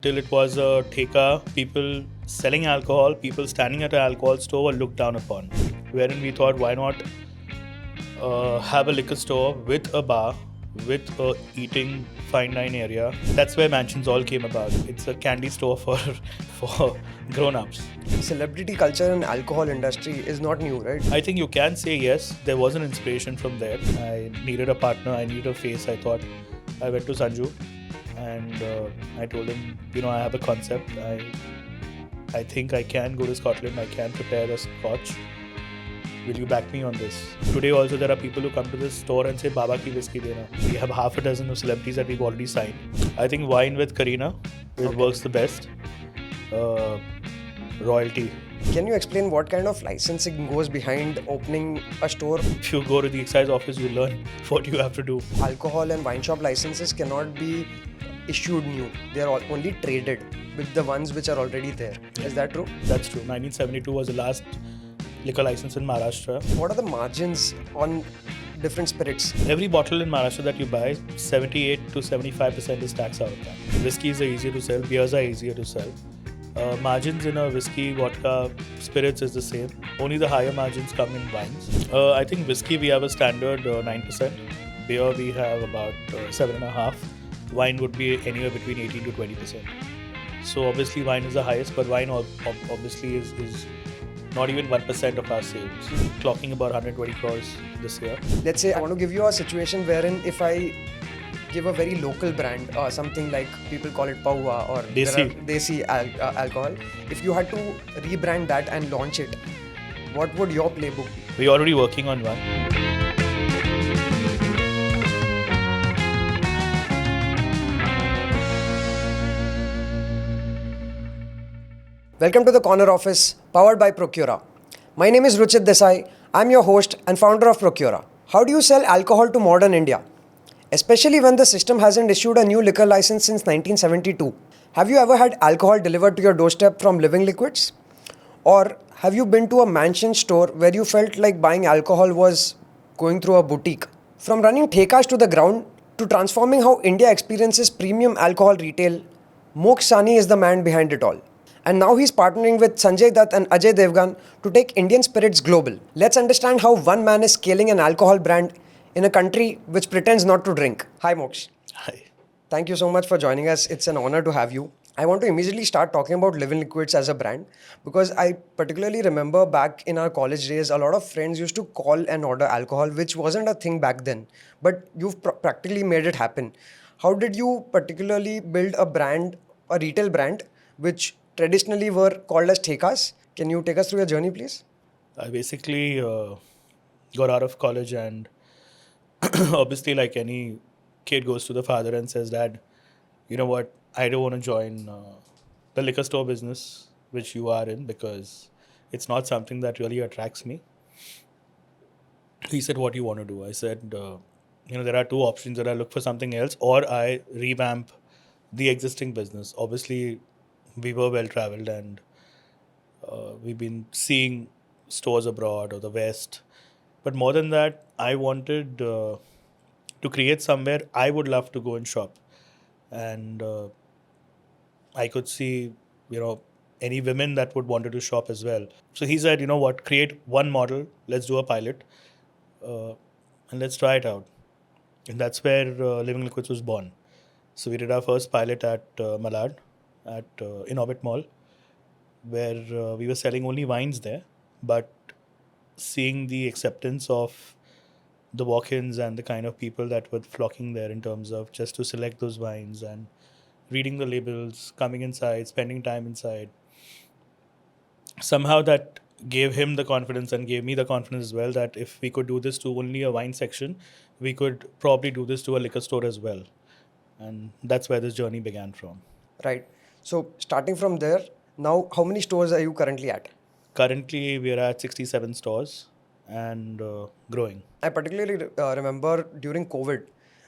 Till it was a theka, people selling alcohol, people standing at an alcohol store were looked down upon. Wherein we thought, why not have a liquor store with a bar, with a eating fine dine area. That's where Mansionz all came about. It's a candy store for for grown-ups. Celebrity culture in alcohol industry is not new, right? I think you can say yes. There was an inspiration from there. I needed a partner. I needed a face. I thought I went to Sanju and I told him, I have a concept. I think I can go to Scotland. I can prepare a scotch. Will you back me on this? Today also there are people who come to this store and say, Baba ki whiskey dena. We have half a dozen of celebrities that we've already signed. I think wine with Karina, it works the best. Royalty. Can you explain what kind of licensing goes behind opening a store? If you go to the excise office, you learn what you have to do. Alcohol and wine shop licenses cannot be issued new. They are only traded with the ones which are already there. Yeah. Is that true? That's true. 1972 was the last liquor license in Maharashtra. What are the margins on different spirits? Every bottle in Maharashtra that you buy, 78 to 75% is tax out of that. Whiskeys are easier to sell, beers are easier to sell. Margins in a whiskey, vodka, spirits is the same. Only the higher margins come in wines. I think whiskey we have a standard 9%. Beer we have about 7.5%. Wine would be anywhere between 18 to 20%. So obviously wine is the highest, but wine obviously is not even 1% of our sales. Clocking about 120 crores this year. Let's say I want to give you a situation wherein if I give a very local brand, something like people call it Paua or Desi alcohol. If you had to rebrand that and launch it, what would your playbook be? We're already working on one. Welcome to the Corner Office, powered by Procura. My name is Ruchit Desai. I'm your host and founder of Procura. How do you sell alcohol to modern India? Especially when the system hasn't issued a new liquor license since 1972. Have you ever had alcohol delivered to your doorstep from Living Liquidz? Or have you been to a Mansionz store where you felt like buying alcohol was going through a boutique? From running thekas to the ground to transforming how India experiences premium alcohol retail, Mokksh Sani is the man behind it all. And now he's partnering with Sanjay Dutt and Ajay Devgn to take Indian spirits global. Let's understand how one man is scaling an alcohol brand in a country which pretends not to drink. Hi Mokksh. Hi. Thank you so much for joining us. It's an honor to have you. I want to immediately start talking about Living Liquidz as a brand because I particularly remember back in our college days, a lot of friends used to call and order alcohol, which wasn't a thing back then. But you've practically made it happen. How did you particularly build a brand, a retail brand, which traditionally were called as thekas? Can you take us through your journey, please? I basically got out of college and obviously like any kid goes to the father and says, Dad, you know what, I don't want to join the liquor store business which you are in because it's not something that really attracts me. He said, what do you want to do? I said, there are two options, that I look for something else or I revamp the existing business. Obviously, we were well traveled and we've been seeing stores abroad or the West. But more than that, I wanted to create somewhere I would love to go and shop. And I could see, any women that would want to shop as well. So he said, create one model, let's do a pilot and let's try it out. And that's where Living Liquidz was born. So we did our first pilot at Malad, in Orbit Mall, where we were selling only wines there, but seeing the acceptance of the walk-ins and the kind of people that were flocking there in terms of just to select those wines and reading the labels, coming inside, spending time inside. Somehow that gave him the confidence and gave me the confidence as well that if we could do this to only a wine section, we could probably do this to a liquor store as well. And that's where this journey began from. Right. So starting from there, now how many stores are you currently at? Currently, we are at 67 stores and growing. I particularly remember during COVID,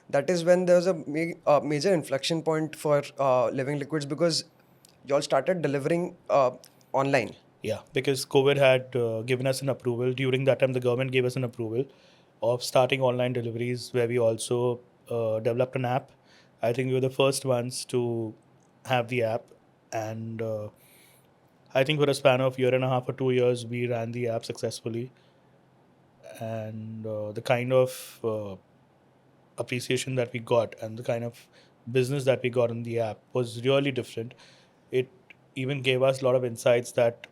that is when there was a major inflection point for Living Liquidz because you all started delivering online. Yeah, because COVID had given us an approval. During that time, the government gave us an approval of starting online deliveries where we also developed an app. I think we were the first ones to have the app, and I think for a span of year and a half or 2 years, we ran the app successfully, and the kind of appreciation that we got and the kind of business that we got in the app was really different. It even gave us a lot of insights that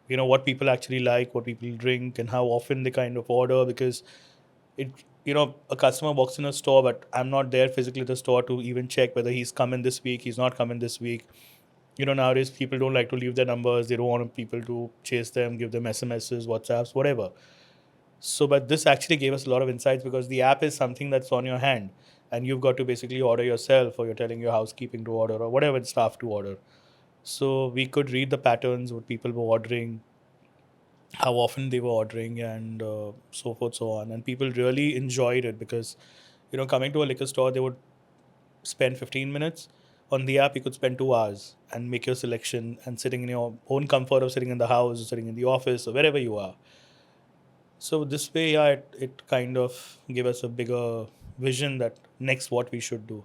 what people actually like, what people drink, and how often they kind of order, because it a customer walks in a store, but I'm not there physically at the store to even check whether he's coming this week, he's not coming this week. Nowadays people don't like to leave their numbers, they don't want people to chase them, give them SMSs, WhatsApps, whatever. So, but this actually gave us a lot of insights, because the app is something that's on your hand, and you've got to basically order yourself, or you're telling your housekeeping to order, or whatever staff to order. So we could read the patterns, what people were ordering, how often they were ordering, and so forth, so on. And people really enjoyed it, because coming to a liquor store, they would spend 15 minutes. On the app, you could spend 2 hours and make your selection, and sitting in your own comfort of sitting in the house, or sitting in the office, or wherever you are. So this way, yeah, it kind of gave us a bigger vision that next what we should do.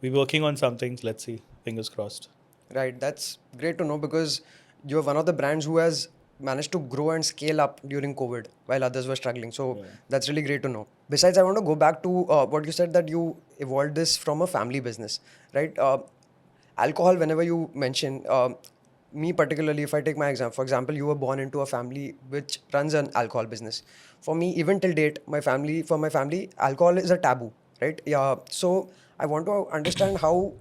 We're working on some things. Let's see. Fingers crossed. Right, that's great to know, because you're one of the brands who has managed to grow and scale up during COVID while others were struggling. So that's really great to know. Besides, I want to go back to what you said, that you evolved this from a family business, right? Alcohol, whenever you mention, me particularly, if I take my example, for example, you were born into a family which runs an alcohol business. For me, even till date, for my family, alcohol is a taboo, right? Yeah. So I want to understand how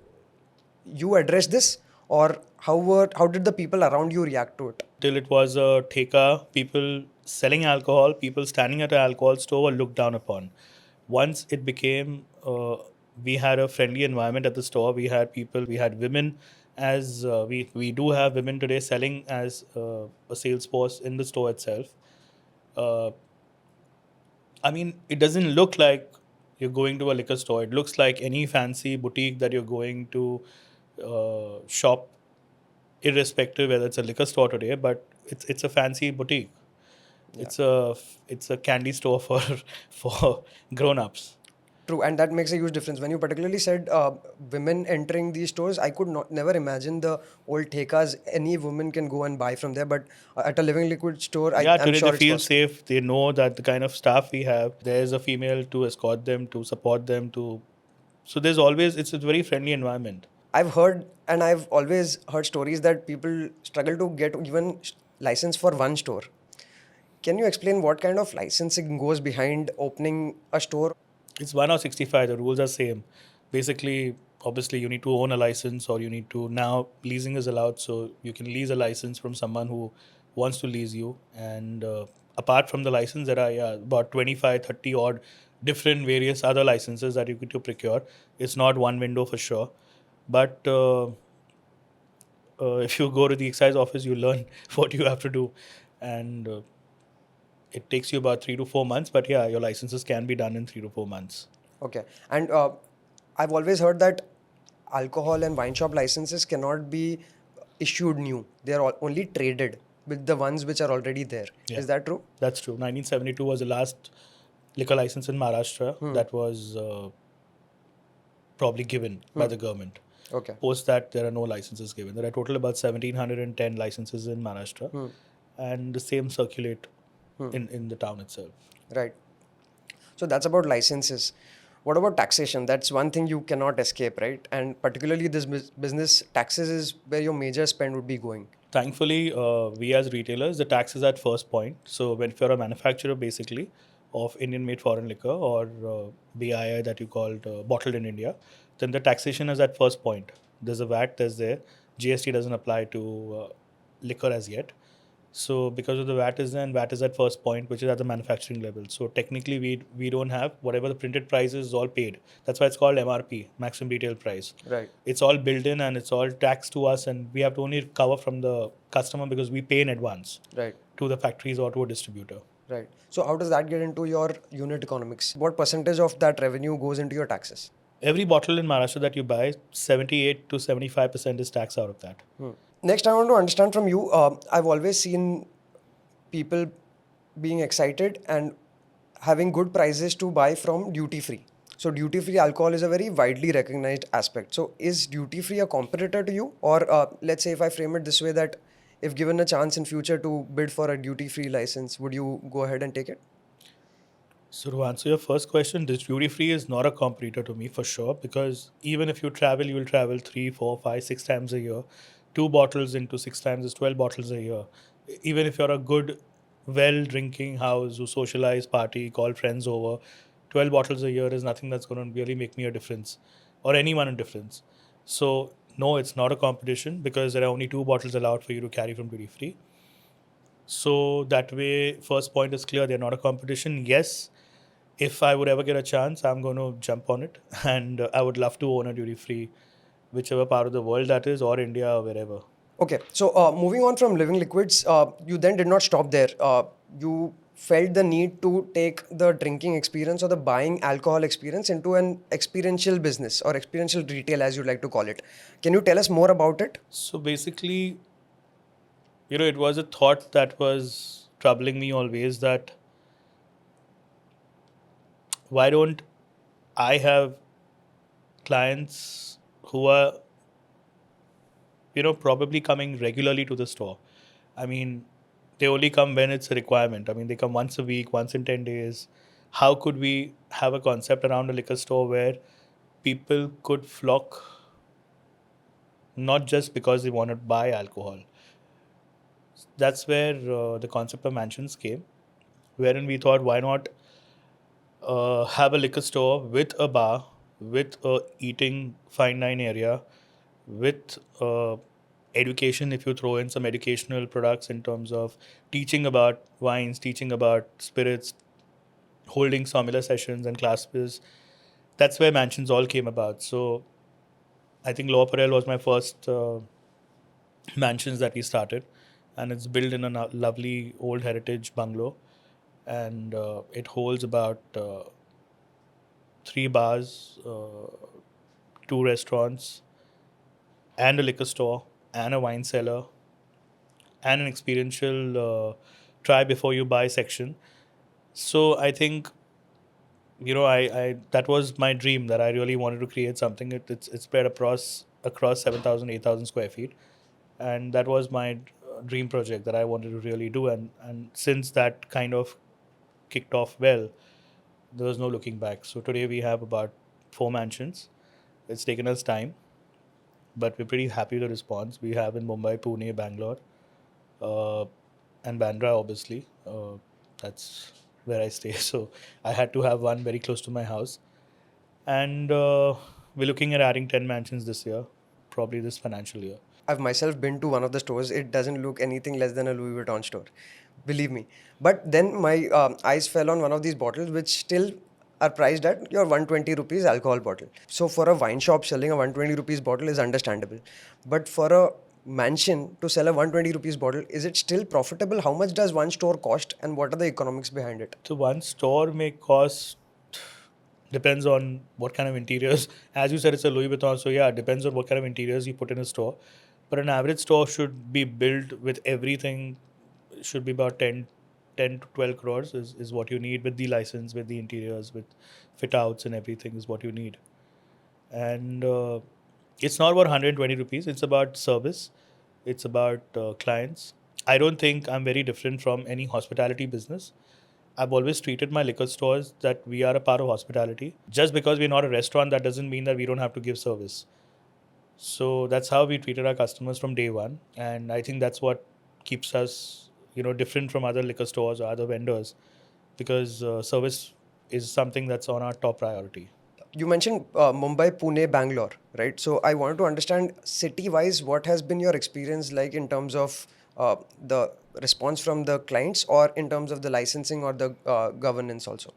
you address this, or how did the people around you react to it? Till it was a theka, people selling alcohol, people standing at an alcohol store were looked down upon. Once it became, we had a friendly environment at the store. We had people, we had women, as we do have women today selling as a sales force in the store itself. Uh, I mean, it doesn't look like you're going to a liquor store. It looks like any fancy boutique that you're going to shop, irrespective whether it's a liquor store today, but it's a fancy boutique. Yeah. It's a candy store for for grown-ups. True, and that makes a huge difference. When you particularly said women entering these stores, I could never imagine the old thekas. Any woman can go and buy from there, but at a Living Liquid store, Yeah, I'm today sure they it's feel possible. safe. They know that the kind of staff we have, there's a female to escort them, to support them, to. So there's always, it's a very friendly environment. I've heard, and I've always heard stories that people struggle to get even license for one store. Can you explain what kind of licensing goes behind opening a store? It's 1 or 65. The rules are same. Basically, obviously, you need to own a license, or you need to, now leasing is allowed, so you can lease a license from someone who wants to lease you. And apart from the license, there are about 25, 30 odd different various other licenses that you get to procure. It's not one window for sure. But if you go to the excise office, you learn what you have to do. And it takes you about 3 to 4 months. But yeah, your licenses can be done in 3 to 4 months. Okay, and I've always heard that alcohol and wine shop licenses cannot be issued new. They are only traded with the ones which are already there. Yeah. Is that true? That's true. 1972 was the last liquor license in Maharashtra that was probably given by the government. Okay. Post that, there are no licenses given. There are total about 1,710 licenses in Maharashtra, and the same circulate in the town itself. Right. So that's about licenses. What about taxation? That's one thing you cannot escape, right? And particularly this business, taxes is where your major spend would be going. Thankfully, we as retailers, the tax is at first point. So when if you're a manufacturer, basically, of Indian-made foreign liquor, or BII that you called bottled in India, then the taxation is at first point. There's a VAT, there's there. GST doesn't apply to liquor as yet. So because of the VAT is there, and VAT is at first point, which is at the manufacturing level. So technically, we don't have whatever the printed price is all paid. That's why it's called MRP, maximum retail price. Right. It's all built in, and it's all taxed to us, and we have to only recover from the customer, because we pay in advance Right. to the factories or to a distributor. Right. So how does that get into your unit economics? What percentage of that revenue goes into your taxes? Every bottle in Maharashtra that you buy, 78 to 75% is tax out of that. Next, I want to understand from you. I've always seen people being excited and having good prices to buy from duty free. So duty free alcohol is a very widely recognized aspect. So is duty free a competitor to you, or let's say if I frame it this way, that if given a chance in future to bid for a duty free license, would you go ahead and take it? So to answer your first question, this duty free is not a competitor to me for sure, because even if you travel, you will travel 3, 4, 5, 6 times a year. 2 bottles into 6 times is 12 bottles a year. Even if you're a good, well drinking house who socialize, party, call friends over, 12 bottles a year is nothing that's going to really make me a difference or anyone a difference. So no, it's not a competition because there are only 2 bottles allowed for you to carry from duty free. So that way, first point is clear. They're not a competition. Yes, if I would ever get a chance, I'm going to jump on it. And I would love to own a duty free, whichever part of the world that is, or India, or wherever. Okay, so moving on from Living Liquidz, you then did not stop there. You felt the need to take the drinking experience or the buying alcohol experience into an experiential business or experiential retail, as you'd like to call it. Can you tell us more about it? So basically, it was a thought that was troubling me always, that why don't I have clients who are, probably coming regularly to the store. I mean, they only come when it's a requirement. I mean, they come once a week, once in 10 days. How could we have a concept around a liquor store where people could flock not just because they want to buy alcohol? That's where the concept of Mansionz came, wherein we thought, why not have a liquor store with a bar, with a eating fine dine area, with education, if you throw in some educational products in terms of teaching about wines, teaching about spirits, holding sommelier sessions and classes. That's where Mansionz all came about. So I think Lower Parel was my first Mansionz that we started, and it's built in a lovely old heritage bungalow, and it holds about 3 bars, 2 restaurants, and a liquor store, and a wine cellar, and an experiential try before you buy section. So I think, I that was my dream, that I really wanted to create something. It's spread across 7,000, 8,000 square feet, and that was my dream project that I wanted to really do. And since that kind of kicked off well, there was no looking back. So today we have about 4 mansions. It's taken us time, but we're pretty happy with the response. We have in Mumbai, Pune, Bangalore, uh, and Bandra, obviously. That's where I stay. So I had to have one very close to my house. And we're looking at adding 10 mansions this year, probably this financial year. I've myself been to one of the stores. It doesn't look anything less than a Louis Vuitton store, believe me. But then my eyes fell on one of these bottles, which still are priced at your 120 rupees alcohol bottle. So for a wine shop, selling a 120 rupees bottle is understandable. But for a mansion to sell a 120 rupees bottle, is it still profitable? How much does one store cost, and what are the economics behind it? So one store may cost, depends on what kind of interiors. As you said, it's a Louis Vuitton, so yeah, it depends on what kind of interiors you put in a store. But an average store should be built with everything, should be about 10 to 12 crores is what you need, with the license, with the interiors, with fit outs and everything is what you need. And it's not about 120 rupees, it's about service, it's about clients. I don't think I'm very different from any hospitality business. I've always treated my liquor stores that we are a part of hospitality. Just because we're not a restaurant, that doesn't mean that we don't have to give service. So that's how we treated our customers from day one, and I think that's what keeps us, different from other liquor stores or other vendors, because service is something that's on our top priority. You mentioned Mumbai, Pune, Bangalore, right? So I wanted to understand city-wise, what has been your experience like in terms of the response from the clients, or in terms of the licensing or the governance also?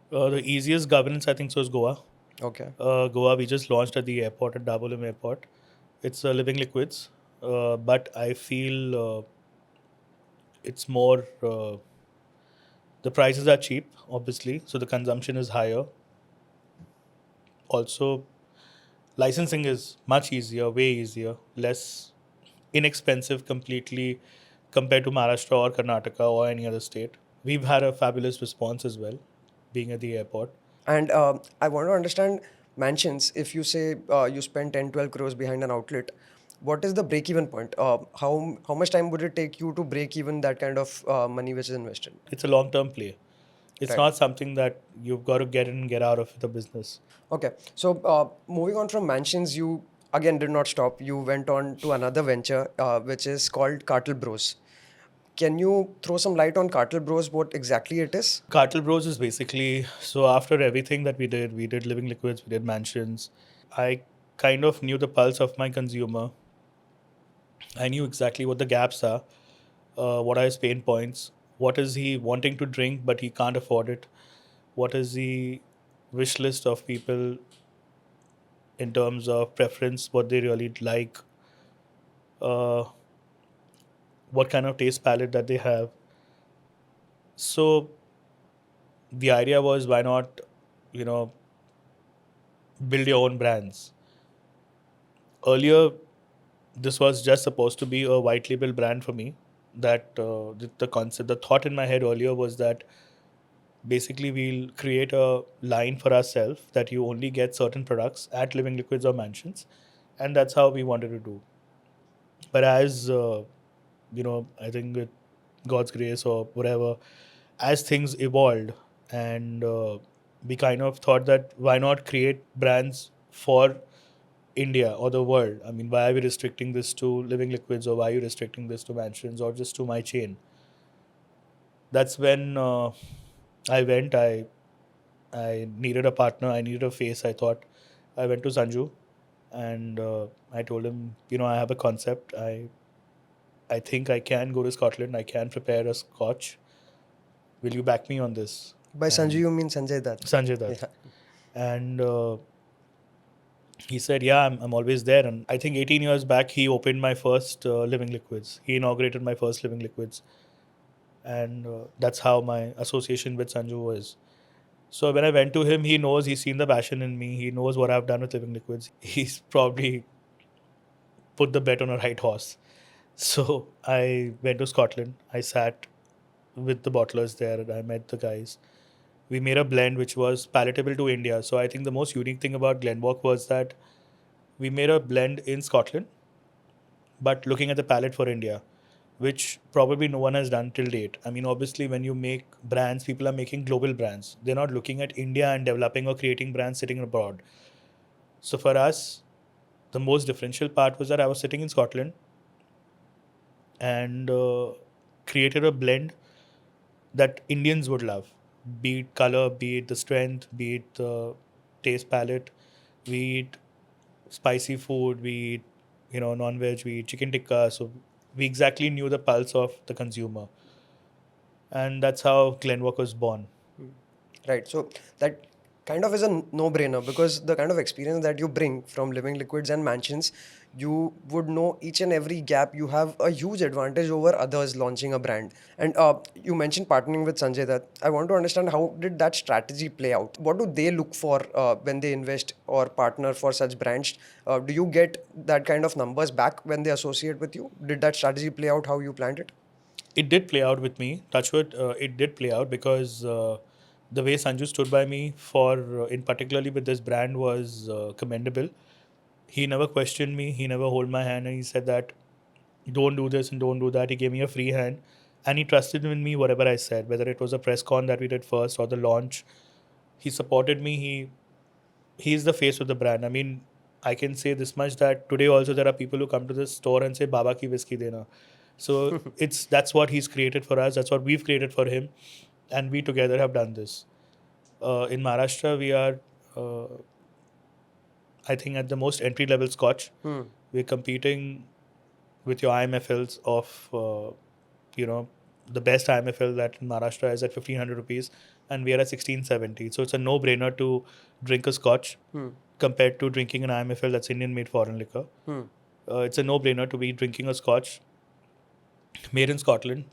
The easiest governance, I think, so is Goa. Okay. Goa, we just launched at the airport, at Dabolim Airport. It's a Living Liquidz, but I feel it's more. The prices are cheap, obviously, so the consumption is higher. Also, licensing is much easier, way easier, less inexpensive completely compared to Maharashtra or Karnataka or any other state. We've had a fabulous response as well, being at the airport. And I want to understand Mansionz. If you say you spend 10, 12 crores behind an outlet, what is the break-even point? How much time would it take you to break even that kind of money which is invested? It's a long-term play. It's Right. not something that you've got to get in and get out of the business. Okay. So moving on from Mansionz, you again did not stop. You went on to another venture which is called Cartel Bros. Can you throw some light on Cartel Bros? What exactly it is? Cartel Bros is basically, so after everything that we did Living Liquidz, we did Mansionz. I kind of knew the pulse of my consumer. I knew exactly what the gaps are, what are his pain points, what is he wanting to drink but he can't afford it, what is the wish list of people in terms of preference, what they really like, uh, what kind of taste palette that they have. So the idea was, why not, you know, build your own brands. Earlier, this was just supposed to be a white label brand for me. That the concept, the thought in my head earlier was that basically we'll create a line for ourselves that you only get certain products at Living Liquidz or Mansionz, and that's how we wanted to do. But as I think with God's grace or whatever, as things evolved, and we kind of thought that why not create brands for India or the world? I mean, why are we restricting this to Living Liquidz, or why are you restricting this to Mansionz or just to my chain? That's when I went. I needed a partner. I needed a face. I thought I went to Sanju, and I told him, I have a concept. I think I can go to Scotland. I can prepare a scotch. Will you back me on this? By Sanjay, you mean Sanjay Dutt? Sanjay Dutt. Yeah. And he said, yeah, I'm always there. And I think 18 years back, he opened my first Living Liquidz. He inaugurated my first Living Liquidz. And that's how my association with Sanju was. So when I went to him, he knows, he's seen the passion in me. He knows what I've done with Living Liquidz. He's probably put the bet on a right horse. So I went to Scotland. I sat with the bottlers there, and I met the guys. We made a blend which was palatable to India. So I think the most unique thing about Glenwalk was that we made a blend in Scotland, but looking at the palate for India, which probably no one has done till date. I mean, obviously, when you make brands, people are making global brands. They're not looking at India and developing or creating brands sitting abroad. So for us, the most differential part was that I was sitting in Scotland and created a blend that Indians would love, be it color, be it the strength, be it the taste palette, be it spicy food, be it non-veg, be it chicken tikka. So we exactly knew the pulse of the consumer, and that's how Glenwalk was born. Right. So that kind of is a no-brainer, because the kind of experience that you bring from Living Liquidz and Mansionz, you would know each and every gap. You have a huge advantage over others launching a brand. And you mentioned partnering with Sanjay Dutt. I want to understand, how did that strategy play out? What do they look for when they invest or partner for such brands? Do you get that kind of numbers back when they associate with you? Did that strategy play out how you planned it? It did play out with me. Touchwood, it did play out because the way Sanju stood by me for, in particularly with this brand, was commendable. He never questioned me. He never hold my hand, and he said that don't do this and don't do that. He gave me a free hand, and he trusted in me whatever I said, whether it was a press con that we did first or the launch. He supported me. He's the face of the brand. I mean, I can say this much, that today also there are people who come to the store and say Baba ki whiskey dena. So that's what he's created for us. That's what we've created for him, and we together have done this. In Maharashtra, we are, I think, at the most entry level Scotch. We're competing with your IMFLs of, the best IMFL that in Maharashtra is at 1500 rupees, and we are at 1670. So it's a no-brainer to drink a Scotch compared to drinking an IMFL that's Indian-made foreign liquor. It's a no-brainer to be drinking a Scotch made in Scotland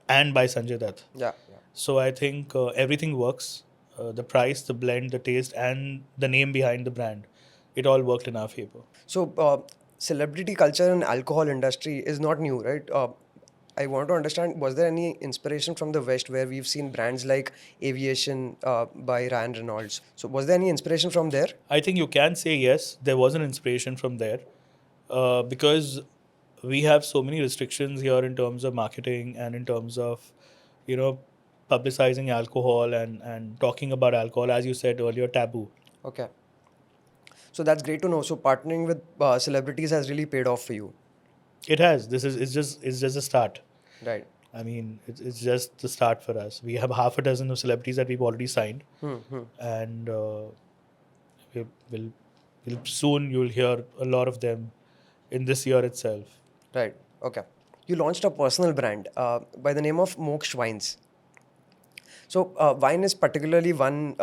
and by Sanjay Dutt. Yeah. So I think everything works. The price, the blend, the taste, and the name behind the brand, it all worked in our favor. So, celebrity culture in alcohol industry is not new, right? I want to understand, was there any inspiration from the West where we've seen brands like Aviation by Ryan Reynolds? So was there any inspiration from there? I think you can say yes, there was an inspiration from there, because we have so many restrictions here in terms of marketing and in terms of, you know, publicizing alcohol and talking about alcohol, as you said earlier, taboo. Okay. So that's great to know. So partnering with celebrities has really paid off for you. It has. It's just a start. Right. I mean, it's just the start for us. We have half a dozen of celebrities that we've already signed, and we will soon you'll hear a lot of them in this year itself. Right. Okay. You launched a personal brand by the name of Mokksh Wines. So wine is particularly one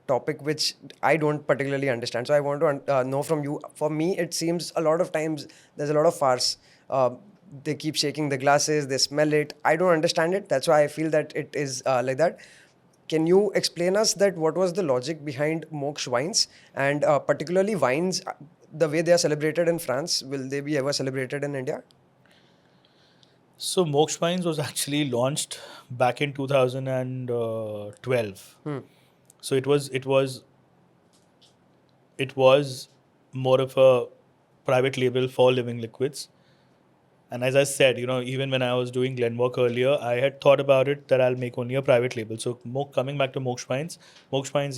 topic which I don't particularly understand. So I want to know from you. For me, it seems a lot of times there's a lot of farce. They keep shaking the glasses, they smell it. I don't understand it. That's why I feel that it is like that. Can you explain us that what was the logic behind Mokksh Wines and particularly wines, the way they are celebrated in France? Will they be ever celebrated in India? So Mokksh Wines was actually launched back in 2012. So it was more of a private label for Living Liquidz. And as I said, even when I was doing Glenwalk earlier, I had thought about it that I'll make only a private label. So coming back to Mokksh Wines,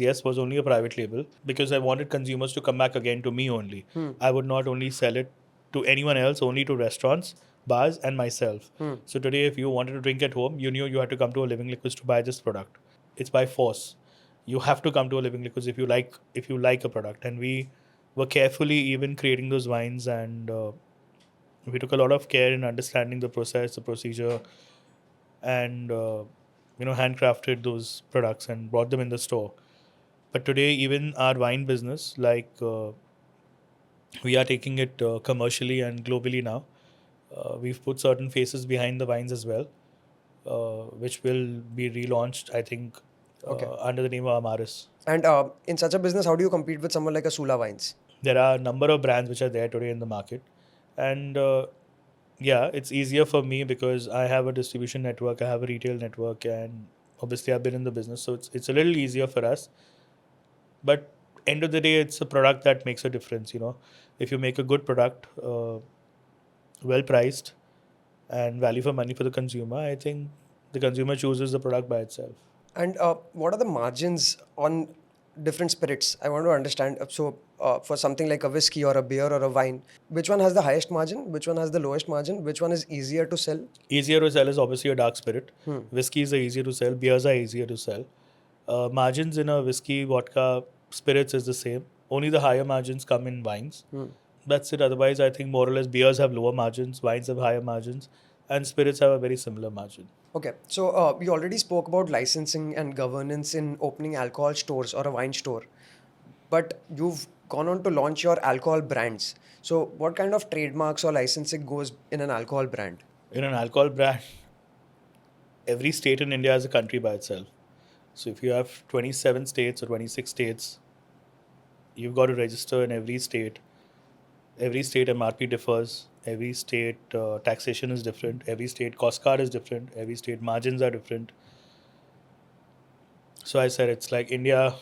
yes, was only a private label because I wanted consumers to come back again to me only. I would not only sell it to anyone else, only to restaurants, bars, and myself. So today, if you wanted to drink at home, you knew you had to come to a Living Liquidz to buy this product. It's by force. You have to come to a Living Liquidz if you like a product. And we were carefully even creating those wines, and we took a lot of care in understanding the process, the procedure, and handcrafted those products and brought them in the store. But today, even our wine business, we are taking it commercially and globally now. We've put certain faces behind the wines as well, which will be relaunched, I think, under the name of Amaris. And in such a business, how do you compete with someone like a Sula Wines? There are a number of brands which are there today in the market. And it's easier for me because I have a distribution network, I have a retail network, and obviously I've been in the business. So it's a little easier for us. But end of the day, it's a product that makes a difference. If you make a good product, well priced, and value for money for the consumer, I think the consumer chooses the product by itself. And what are the margins on different spirits? I want to understand. So for something like a whiskey or a beer or a wine, which one has the highest margin? Which one has the lowest margin? Which one is easier to sell? Easier to sell is obviously a dark spirit. Whiskeys are easier to sell. Beers are easier to sell. Margins in a whiskey, vodka, spirits is the same. Only the higher margins come in wines. That's it. Otherwise, I think more or less beers have lower margins, wines have higher margins, and spirits have a very similar margin. Okay, so we already spoke about licensing and governance in opening alcohol stores or a wine store, but you've gone on to launch your alcohol brands. So what kind of trademarks or licensing goes in an alcohol brand? In an alcohol brand, every state in India is a country by itself. So if you have 27 states or 26 states, you've got to register in every state. Every state MRP differs. Every state taxation is different. Every state cost card is different. Every state margins are different. So I said it's like India,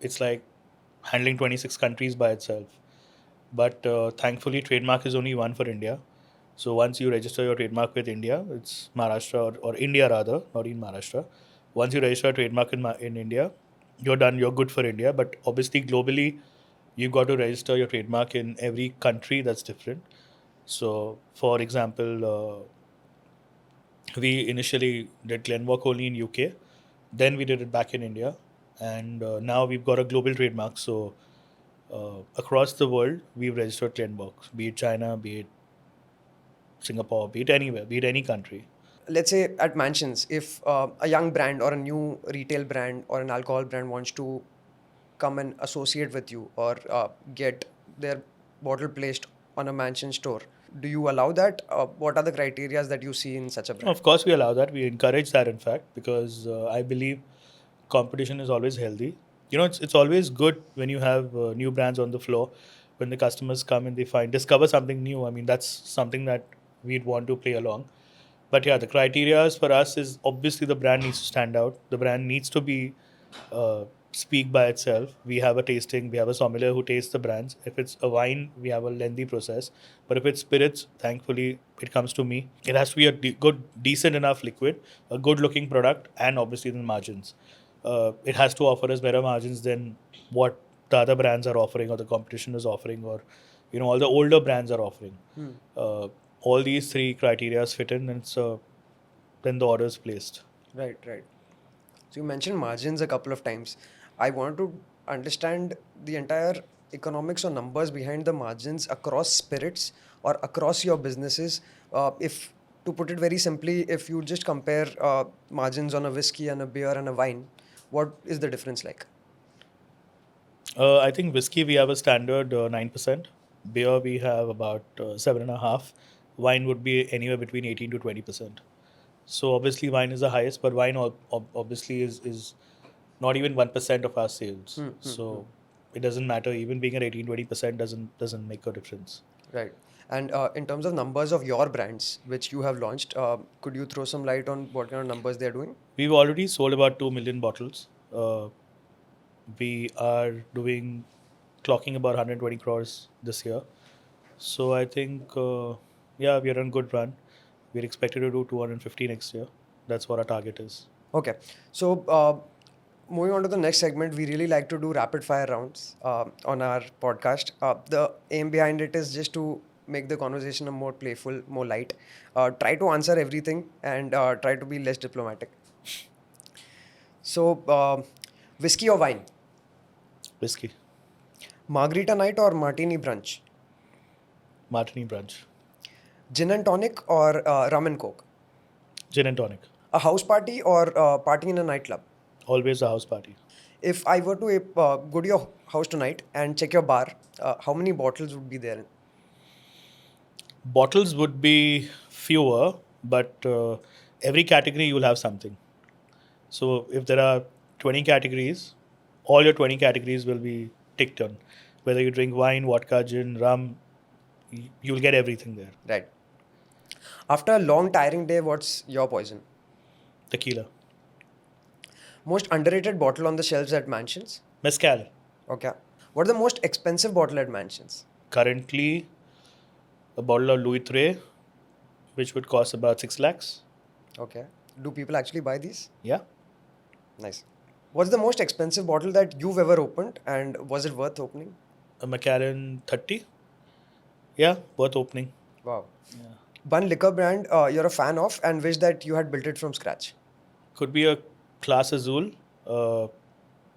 it's like handling 26 countries by itself. But thankfully, trademark is only one for India. So once you register your trademark with India, it's Maharashtra or India rather, not in Maharashtra. Once you register a trademark in India, you're done, you're good for India. But obviously, globally, you've got to register your trademark in every country that's different. So, for example, we initially did Glenwalk only in UK. Then we did it back in India. And now we've got a global trademark. So, across the world, we've registered Glenwalk, be it China, be it Singapore, be it anywhere, be it any country. Let's say at Mansionz, if a young brand or a new retail brand or an alcohol brand wants to come and associate with you or get their bottle placed on a Mansionz store, do you allow that? What are the criteria that you see in such a brand? Of course, we allow that. We encourage that, in fact, because I believe competition is always healthy. It's always good when you have new brands on the floor, when the customers come and they discover something new. I mean, that's something that we'd want to play along. But yeah, the criteria for us is obviously the brand needs to stand out. The brand needs to be speak by itself. We have a tasting, we have a sommelier who tastes the brands. If it's a wine, we have a lengthy process. But if it's spirits, thankfully, it comes to me. It has to be a good, decent enough liquid, a good looking product, and obviously the margins. It has to offer us better margins than what the other brands are offering or the competition is offering, or all the older brands are offering. Uh, all these three criteria fit in, and so then the order is placed. Right, right. So you mentioned margins a couple of times. I want to understand the entire economics or numbers behind the margins across spirits or across your businesses. If to put it very simply, if you just compare margins on a whiskey and a beer and a wine, what is the difference like? I think whiskey we have a standard 9%. Beer we have about 7.5. Wine would be anywhere between 18 to 20%. So obviously wine is the highest, but wine obviously is not even 1% of our sales. So it doesn't matter. Even being at 18-20% doesn't make a difference. Right. And in terms of numbers of your brands which you have launched, could you throw some light on what kind of numbers they're doing? We've already sold about 2 million bottles. We are clocking about 120 crores this year. So I think, yeah, we are on good run. We're expected to do 250 next year. That's what our target is. Okay. So moving on to the next segment, we really like to do rapid fire rounds on our podcast. The aim behind it is just to make the conversation a more playful, more light. Try to answer everything and try to be less diplomatic. So, whiskey or wine? Whiskey, Margarita night or martini brunch? martini brunch, Gin and tonic or rum and coke? gin and tonic. A house party or party in a nightclub? Always a house party. If I were to go to your house tonight and check your bar, how many bottles would be there? Bottles would be fewer, but every category you'll have something. So if there are 20 categories, all your 20 categories will be ticked on. Whether you drink wine, vodka, gin, rum, you'll get everything there. Right. After a long, tiring day, what's your poison? Tequila, Most underrated bottle on the shelves at Mansionz? mezcal. Okay. What is the most expensive bottle at Mansionz? Currently, a bottle of Louis XIII, which would cost about 6 lakhs. Okay. Do people actually buy these? Yeah. Nice. What's the most expensive bottle that you've ever opened and was it worth opening? A McLaren 30. Yeah, worth opening. Wow. Yeah. One liquor brand you're a fan of and wish that you had built it from scratch? Could be a Class Azul.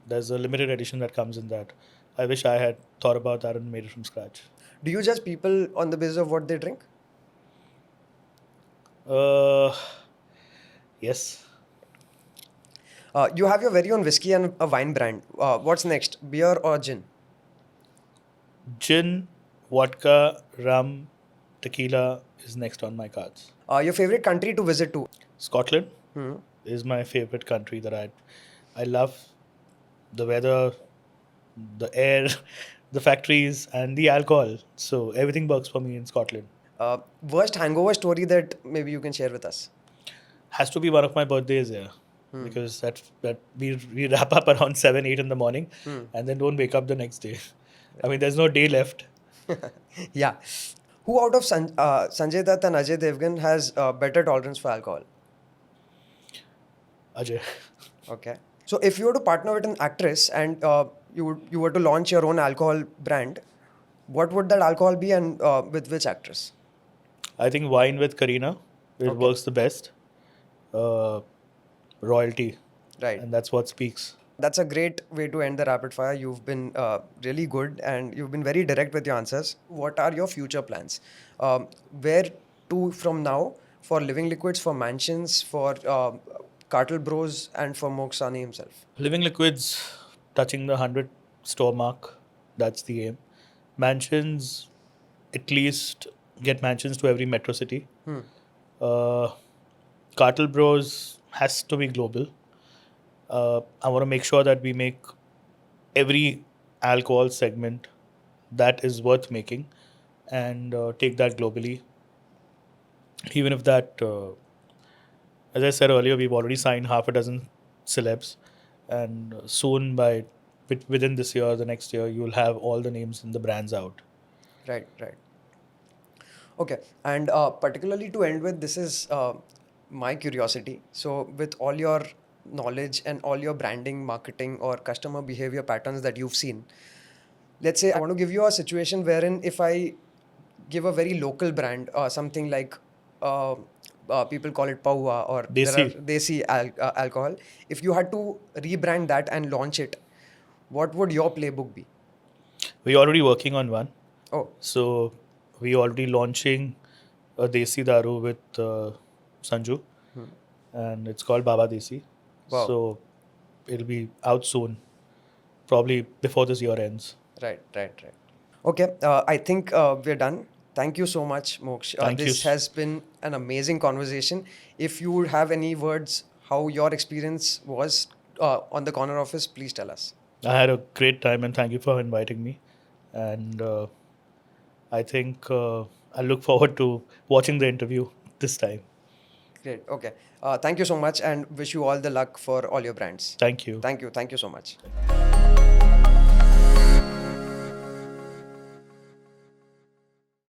There's a limited edition that comes in that. I wish I had thought about that and made it from scratch. Do you judge people on the basis of what they drink? Yes. You have your very own whiskey and a wine brand. What's next? Beer or gin? Gin, vodka, rum, tequila is next on my cards. Your favorite country to visit to? Scotland is my favorite country that I love the weather, the air, the factories, and the alcohol. So everything works for me in Scotland. Worst hangover story that maybe you can share with us? Has to be one of my birthdays, yeah. Because that we wrap up around 7, 8 in the morning and then don't wake up the next day. I mean, there's no day left. Yeah. Who out of Sanjay Dutt and Ajay Devgn has better tolerance for alcohol? Ajay. Okay. So if you were to partner with an actress and you were to launch your own alcohol brand, what would that alcohol be and with which actress? I think wine with Karina, it works the best. Royalty. Right. And that's what speaks. That's a great way to end the rapid fire. You've been really good and you've been very direct with your answers. What are your future plans? Where to from now for Living Liquidz, for Mansionz, for Cartel Bros, and for Mokksh Sani himself? Living Liquidz touching the 100 store mark. That's the aim. Mansionz, at least get Mansionz to every metro city. Cartel Bros has to be global. I want to make sure that we make every alcohol segment that is worth making and take that globally. even if that, as I said earlier, we've already signed half a dozen celebs, and soon within this year, the next year, you'll have all the names and the brands out. Right, right. Okay, and particularly to end with, this is my curiosity. So, with all your knowledge and all your branding, marketing, or customer behavior patterns that you've seen, let's say I want to give you a situation wherein if I give a very local brand, something like people call it paua, or there are Desi. desi alcohol. If you had to rebrand that and launch it, what would your playbook be? We're already working on one. Oh, So we already launching a Desi Daaru with Sanju, and it's called Baba Desi. wow. So it'll be out soon, probably before this year ends. Right, right, right. Okay, I think we're done. Thank you so much, Mokksh. Thank you. This has been an amazing conversation. If you would have any words, how your experience was on the corner office, please tell us. I had a great time, and thank you for inviting me. And I think I look forward to watching the interview this time. Great. Okay. Thank you so much and wish you all the luck for all your brands. Thank you. Thank you. Thank you so much.